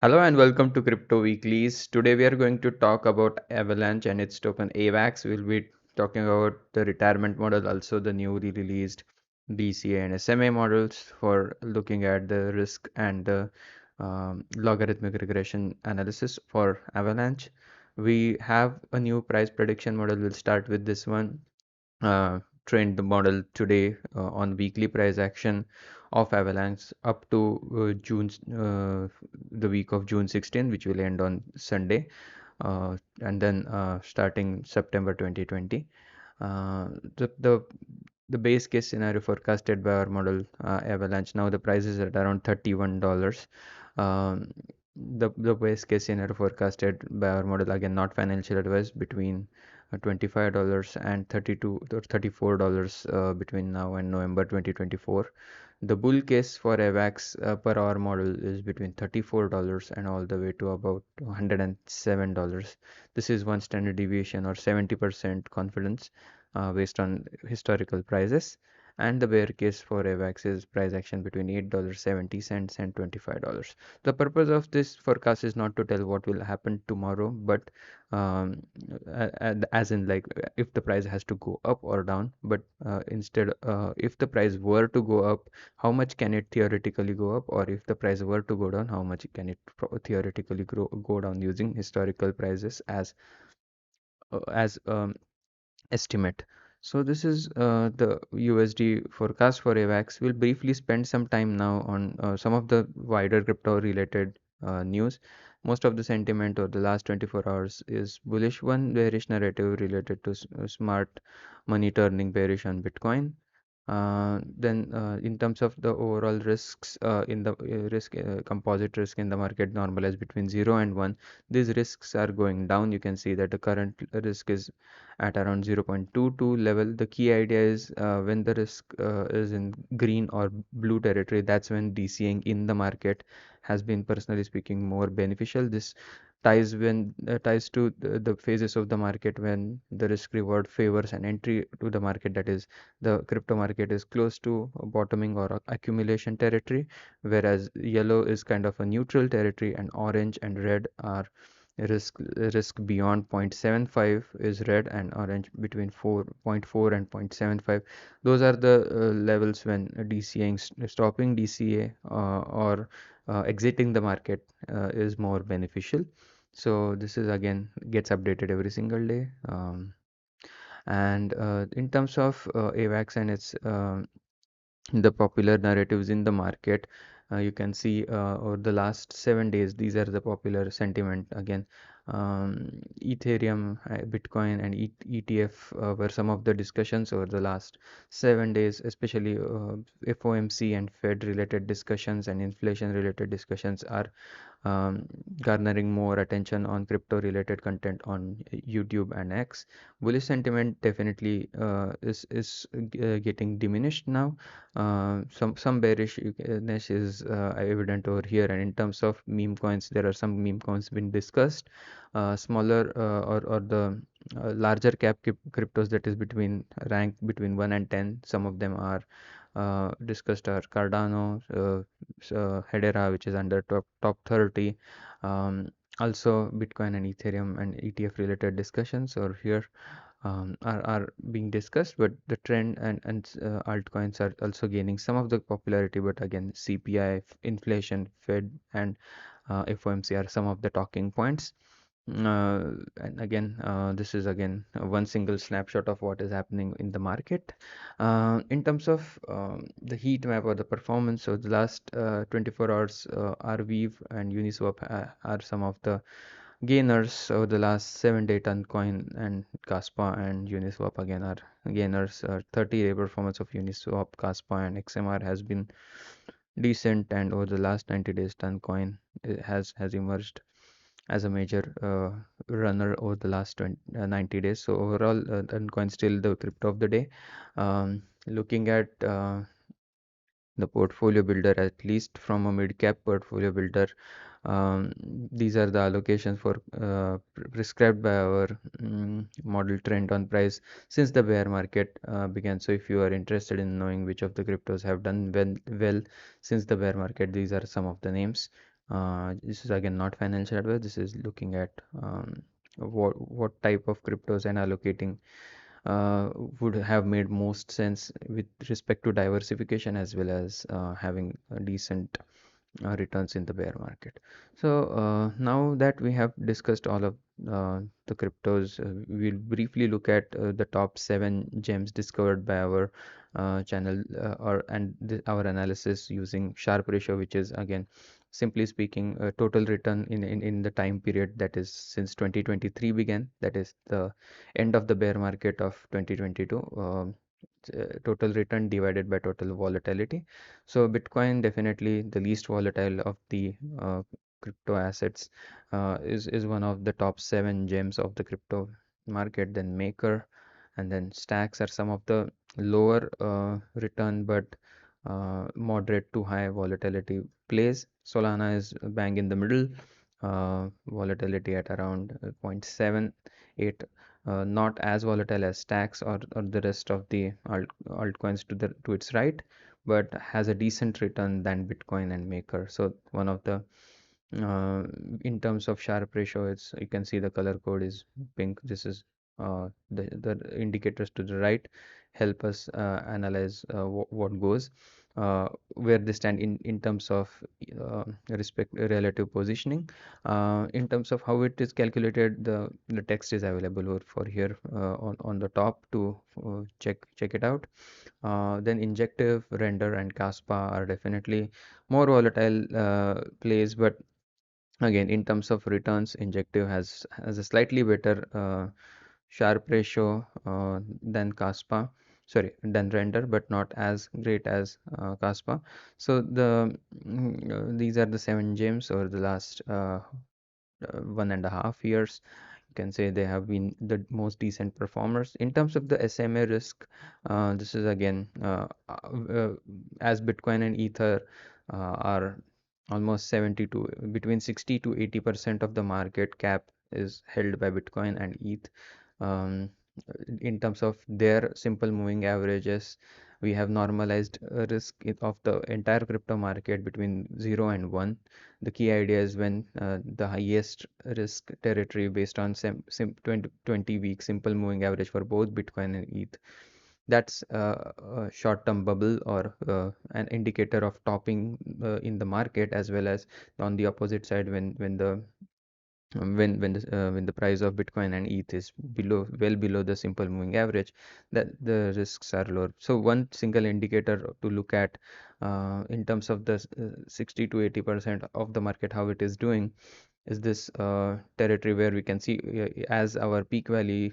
Hello and welcome to Crypto Weeklies. Today we are going to talk about Avalanche and its token AVAX. We'll be talking about the retirement model, also the newly released BCA and SMA models for looking at the risk and the logarithmic regression analysis for Avalanche. We have a new price prediction model. We'll start with this one. Trained the model today on weekly price action of Avalanche up to the week of June 16, which will end on Sunday, and then starting September 2020. Uh, the, the the base case scenario forecasted by our model Avalanche, now the price is at around $31. Um, the base case scenario forecasted by our model, again not financial advice, between $25 and 32 or $34 between now and November 2024. The bull case for AVAX per hour model is between $34 and all the way to about $107. This is one standard deviation or 70% confidence based on historical prices. And the bear case for AVAX is price action between $8.70 and $25. The purpose of this forecast is not to tell what will happen tomorrow, but um, as in like if the price has to go up or down, but instead if the price were to go up, how much can it theoretically go up, or if the price were to go down, how much can it theoretically go down, using historical prices as estimate. So this is the USD forecast for AVAX. We'll briefly spend some time now on some of the wider crypto related news. Most of the sentiment over the last 24 hours is bullish. One bearish narrative related to smart money turning bearish on Bitcoin. Then in terms of the overall risks in the composite risk in the market, normalized between 0 and 1, these risks are going down. You can see that the current risk is at around 0.22 level. The key idea is when the risk is in green or blue territory, that's when DCing in the market has been, personally speaking, more beneficial. This ties to the phases of the market when the risk reward favors an entry to the market, that is the crypto market is close to bottoming or accumulation territory, whereas yellow is kind of a neutral territory, and orange and red are risk beyond 0.75 is red, and orange between 4.4 and 0.75. Those are the levels when DCA, stopping DCA or exiting the market is more beneficial. So this is again gets updated every single day. And in terms of AVAX and its the popular narratives in the market, you can see over the last 7 days, these are the popular sentiment again. Ethereum, Bitcoin, and ETF were some of the discussions over the last 7 days, especially FOMC and Fed related discussions and inflation related discussions are um, garnering more attention on crypto related content on YouTube and X. Bullish sentiment definitely is getting diminished now. Some bearishness is evident over here, and in terms of meme coins, there are some meme coins been discussed. Smaller or the larger cap cryptos, that is between rank between 1 and 10, some of them are discussed are Cardano, Hedera, which is under top 30. Um, Also, Bitcoin and Ethereum and ETF related discussions over here are being discussed, but the trend and altcoins are also gaining some of the popularity. But again, CPI, inflation, Fed, and FOMC are some of the talking points. And again, this is again one single snapshot of what is happening in the market. In terms of the heat map or the performance of the last 24 hours, RVev and Uniswap are some of the gainers over the last 7 day. Coin and Kaspa and Uniswap again are gainers. 30-day performance of Uniswap, Kaspa, and XMR has been decent, and over the last 90 days, Toncoin has emerged as a major runner over the last 90 days. So overall, Toncoin still the crypto of the day. Looking at the portfolio builder, at least from a mid-cap portfolio builder, these are the allocations for prescribed by our model trend on price since the bear market began. So if you are interested in knowing which of the cryptos have done well since the bear market, these are some of the names. This is again not financial advice. This is looking at what type of cryptos and allocating uh, would have made most sense with respect to diversification, as well as having a decent returns in the bear market. So now that we have discussed all of the cryptos, we'll briefly look at the top 7 gems discovered by our channel, our analysis using Sharpe ratio, which is again, simply speaking, total return in the time period that is since 2023 began, that is the end of the bear market of 2022. Total return divided by total volatility. So Bitcoin, definitely the least volatile of the crypto assets, is one of the top 7 gems of the crypto market. Then Maker and then Stacks are some of the lower return but moderate to high volatility plays. Solana is bang in the middle, volatility at around 0.78, not as volatile as Stacks or the rest of the altcoins to its right, but has a decent return than Bitcoin and Maker. So one of the uh, in terms of Sharpe ratio, it's, you can see the color code is pink. This is the indicators to the right help us analyze what goes, where they stand in terms of respect relative positioning. In terms of how it is calculated, the text is available for here on the top to check it out. Then Injective, Render, and Kaspa are definitely more volatile plays, but again, in terms of returns, Injective has a slightly better Sharpe ratio than Kaspa, sorry, than Render, but not as great as Kaspa. So these are the 7 gems over the last 1.5 years. You can say they have been the most decent performers. In terms of the SMA risk, this is again, as Bitcoin and Ether are almost 70 to between 60 to 80% of the market cap is held by Bitcoin and ETH. Um, in terms of their simple moving averages, we have normalized risk of the entire crypto market between 0 and 1. The key idea is when the highest risk territory based on 20-week simple moving average for both Bitcoin and ETH. That's a short-term bubble or an indicator of topping in the market, as well as on the opposite side when the price of Bitcoin and ETH is well below the simple moving average, that the risks are lower. So one single indicator to look at in terms of the 60 to 80% of the market, how it is doing, is this territory where we can see, as our PeakValley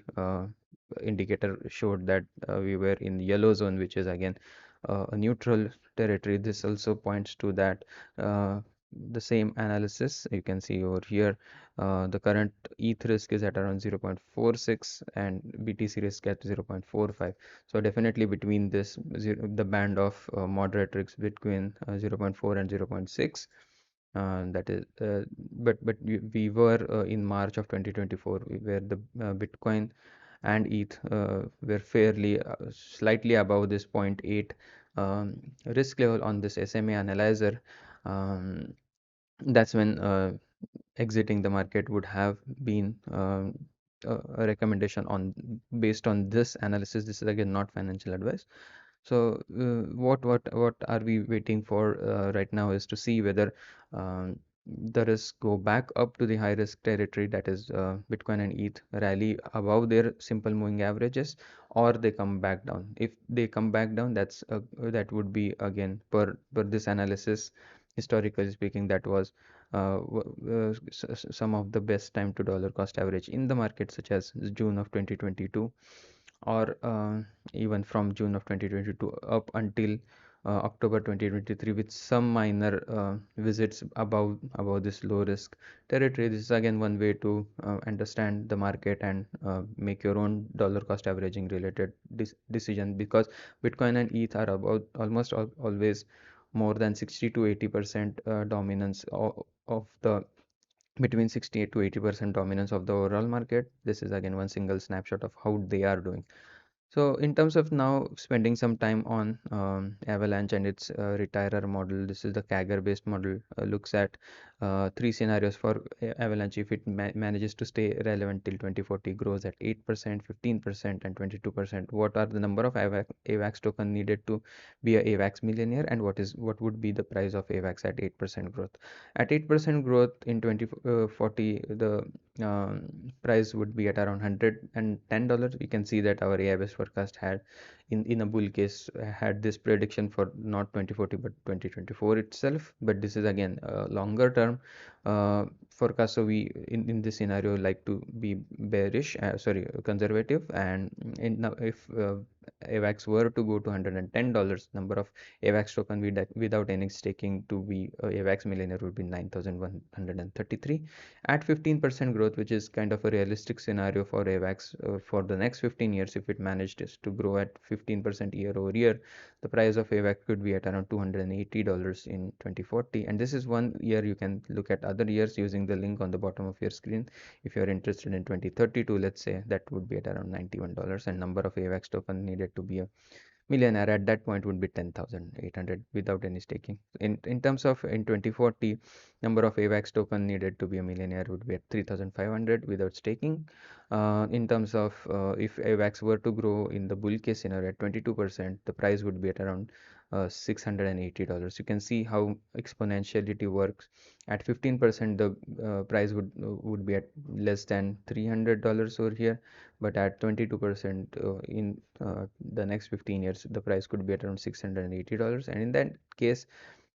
indicator showed, that we were in the yellow zone, which is again a neutral territory. This also points to that the same analysis you can see over here. The current ETH risk is at around 0.46 and BTC risk at 0.45. So definitely between the band of moderate risk between 0.4 and 0.6. That is, but we were in March of 2024, where the Bitcoin and ETH were fairly slightly above this zero point 0.8 risk level on this SMA analyzer. Um, that's when exiting the market would have been a recommendation on based on this analysis. This is again not financial advice. So what are we waiting for right now is to see whether the risk go back up to the high risk territory, that is Bitcoin and ETH rally above their simple moving averages, or they come back down. If they come back down, that would be again per this analysis, historically speaking, that was some of the best time to dollar cost average in the market, such as June of 2022, or even from June of 2022 up until October 2023, with some minor visits above this low risk territory. This is again one way to understand the market and make your own dollar cost averaging related decision, because Bitcoin and ETH are about always more than 60 to 80% dominance of the between 68 to 80% dominance of the overall market. This is again one single snapshot of how they are doing. So in terms of now spending some time on Avalanche and its retirer model, this is the CAGR based model, looks at three scenarios for Avalanche. If it manages to stay relevant till 2040, grows at 8%, 15%, and 22%, what are the number of AVAX token needed to be a AVAX millionaire, and what would be the price of AVAX at 8% growth? At 8% growth in 2040, the price would be at around $110. We can see that our AI-based forecast had in a bull case had this prediction for not 2040 but 2024 itself, but this is again a longer term forecast. So we in this scenario like to be bearish, sorry, conservative, and now if AVAX were to go to $110, number of AVAX token without any staking to be AVAX millionaire would be 9,133 at 15% growth, which is kind of a realistic scenario for AVAX for the next 15 years. If it managed to grow at 15% year over year, the price of AVAX could be at around $280 in 2040. And this is one year. You can look at other years using the link on the bottom of your screen. If you're interested in 2032, let's say, that would be at around $91, and number of AVAX token needed to be a millionaire at that point would be 10,800 without any staking. In terms of in 2040, number of AVAX token needed to be a millionaire would be at 3,500 without staking. In terms of if AVAX were to grow in the bull case scenario at 22%, the price would be at around $680. You can see how exponentiality works. At 15%, the price would be at less than $300 over here, but at 22% in the next 15 years, the price could be at around $680. And in that case,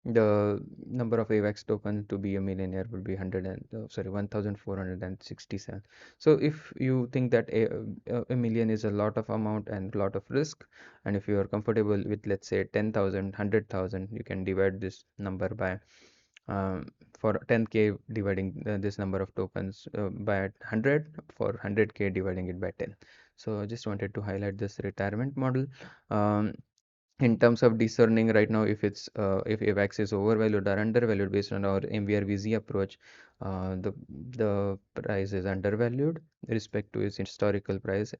the number of AVAX tokens to be a millionaire would be 1,467. So if you think that a million is a lot of amount and a lot of risk, and if you are comfortable with, let's say, 10,000, 100,000, you can divide this number by for 10k, dividing this number of tokens by 100, for 100k dividing it by 10. So I just wanted to highlight this retirement model. In terms of discerning right now if it's if AVAX is overvalued or undervalued based on our MVRVZ approach, the price is undervalued with respect to its historical price.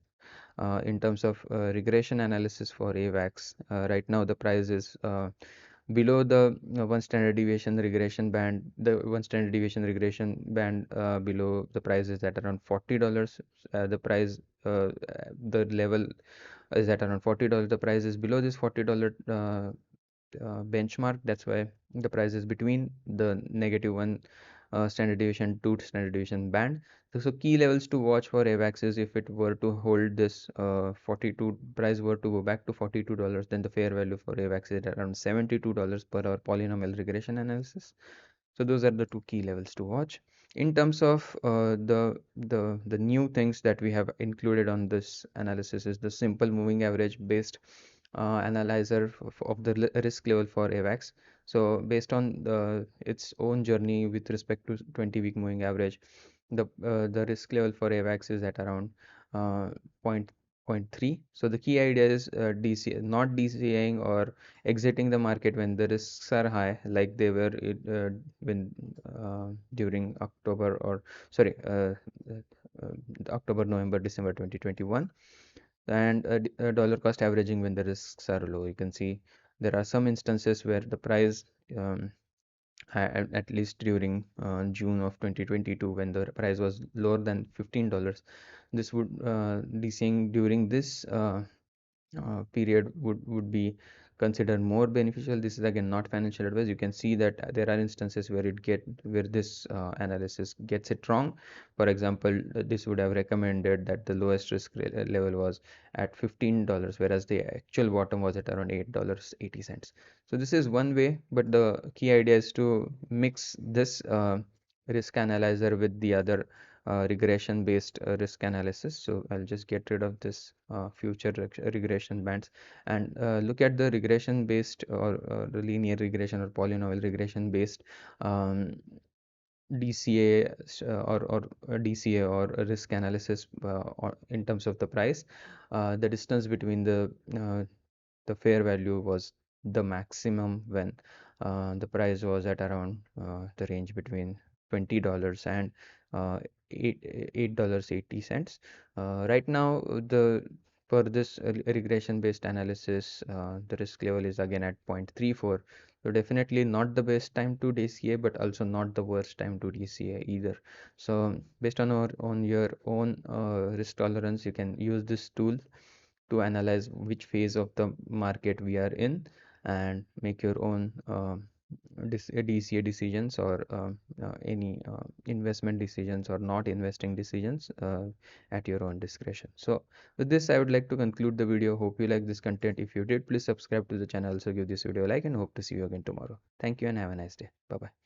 In terms of regression analysis for AVAX, right now the price is below the one standard deviation regression band. The one standard deviation regression band below the price is at around $40. The level is at around $40. The price is below this $40 benchmark. That's why the price is between the -1 standard deviation to standard deviation band. So key levels to watch for AVAX is if it were to hold this 42 price were to go back to $42, then the fair value for AVAX is around $72 per our polynomial regression analysis. So those are the two key levels to watch. In terms of the new things that we have included on this analysis is the simple moving average based analyzer of the risk level for AVAX. So based on its own journey with respect to 20-week moving average, the risk level for AVAX is at around point 0.3. So the key idea is not DCAing or exiting the market when the risks are high, like they were when during October or sorry October, November, December 2021, and dollar cost averaging when the risks are low. You can see there are some instances where the price at least during June of 2022 when the price was lower than $15, this would DCing during this period would be considered more beneficial. This is again not financial advice. You can see that there are instances where this analysis gets it wrong. For example, this would have recommended that the lowest risk level was at $15, whereas the actual bottom was at around $8.80. So this is one way, but the key idea is to mix this risk analyzer with the other regression based risk analysis. So I'll just get rid of this future regression bands and look at the regression based or the linear regression or polynomial regression based DCA or DCA or risk analysis or in terms of the price. The distance between the fair value was the maximum when the price was at around the range between $20 and $8.80. Right now, for this regression based analysis, the risk level is again at 0.34. So definitely not the best time to DCA, but also not the worst time to DCA either. So based on your own risk tolerance, you can use this tool to analyze which phase of the market we are in and make your own DCA decisions, or any investment decisions or not investing decisions at your own discretion. So with this, I would like to conclude the video. Hope you like this content. If you did, please subscribe to the channel, also give this video a like, and hope to see you again tomorrow. Thank you and have a nice day. Bye bye.